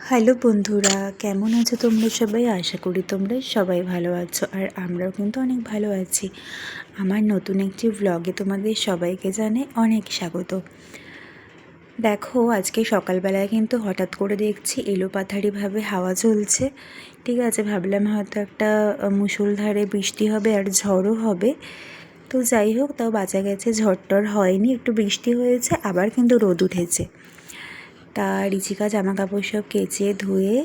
Hello বন্ধুরা, কেমন আছো তোমরা সবাই? আশা করি তোমরা সবাই ভালো আছো, আর আমরাও কিন্তু অনেক ভালো আছি। আমার নতুন একটি ভ্লগে তোমাদের সবাইকে জানাই অনেক স্বাগত। দেখো, আজকে সকালবেলায় কিন্তু হঠাৎ করে দেখছি এলোপাথারিভাবে হাওয়া চলছে। ঠিক আছে, ভাবলাম হয়তো একটা মুষলধারে বৃষ্টি হবে আর ঝড়ও হবে। তো যাই হোক, তাও বাঁচা গেছে, ঝড় হয়নি, একটু বৃষ্টি হয়েছে, আবার কিন্তু রোদ উঠেছে। তা রিচিকা জামা কাপড় সব কেচে ধুয়ে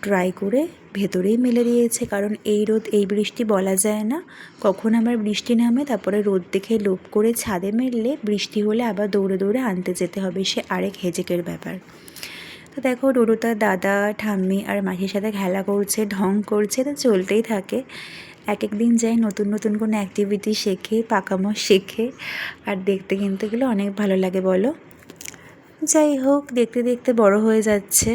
ড্রাই করে ভেতরেই মেলে দিয়েছে, কারণ এই রোদ এই বৃষ্টি বলা যায় না কখন আবার বৃষ্টি নামে। তারপরে রোদ দেখে লোভ করে ছাদে মেললে বৃষ্টি হলে আবার দৌড়ে দৌড়ে আনতে যেতে হবে, সে আরেক হেজেকের ব্যাপার। তো দেখো, ডোডো তার দাদা ঠাম্মি আর মাসির সাথে খেলা করছে, ঢং করছে, তো চলতেই থাকে। এক এক দিন যাই নতুন নতুন কোনো অ্যাক্টিভিটি শেখে, পাকামো শেখে, আর দেখতে কিন্তু এগুলো অনেক ভালো লাগে বলো। যাই হোক, দেখতে দেখতে বড় হয়ে যাচ্ছে।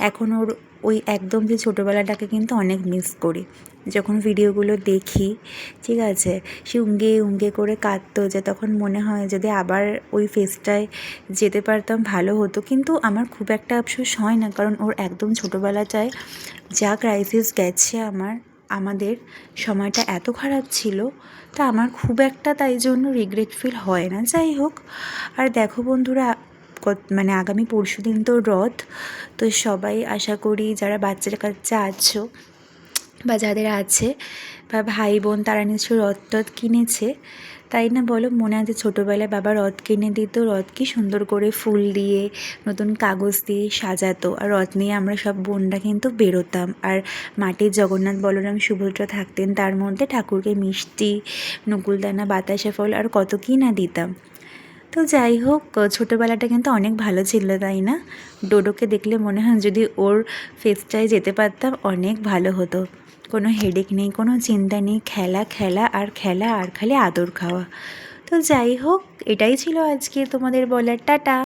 এখন ওর ওই একদম যে ছোটোবেলাটাকে কিন্তু অনেক মিস করি। যখন ভিডিওগুলো দেখি, ঠিক আছে, সে উঙ্গে উঙ্গে করে কাঁদতো, যে তখন মনে হয় যদি আবার ওই ফেজটায় যেতে পারতাম ভালো হতো। কিন্তু আমার খুব একটা আফসোস হয় না, কারণ ওর একদম ছোটোবেলাটায় যা ক্রাইসিস গেছে আমাদের সময়টা এত খারাপ ছিল, তা আমার খুব একটা তাই জন্য রিগ্রেট ফিল হয় না। যাই হোক, আর দেখো বন্ধুরা, আগামী পরশু দিন তো রথ। তো সবাই আশা করি যারা বাচ্চা কাচ্চা আছো বা যাদের আছে বা ভাই বোন, তারা নিশ্চয়ই রথ টথ কিনেছে, তাই না বলো? মনে আছে ছোটোবেলায় বাবা রথ কিনে দিত, রথ কি সুন্দর করে ফুল দিয়ে নতুন কাগজ দিয়ে সাজাতো, আর রথ নিয়ে আমরা সব বোনরা কিন্তু বেরোতাম। আর মাটির জগন্নাথ বলরাম সুভদ্রা থাকতেন, তার মধ্যে ঠাকুরকে মিষ্টি, নকুলদানা, বাতাসা ফল আর কত কী না দিতাম। তো যাই হোক, ছোটোবেলাটা কিন্তু অনেক ভালো ছিল, তাই না? ডোডোকে দেখলে মনে হয় যদি ওর ফেসটায় যেতে পারতাম অনেক ভালো হতো। কোনো হেডেক নেই, কোনো চিন্তা নেই, খেলা খেলা আর খেলা, আর খালি আদর খাওয়া। তো যাই হোক, এটাই ছিল আজকে তোমাদের বলার। টাটা।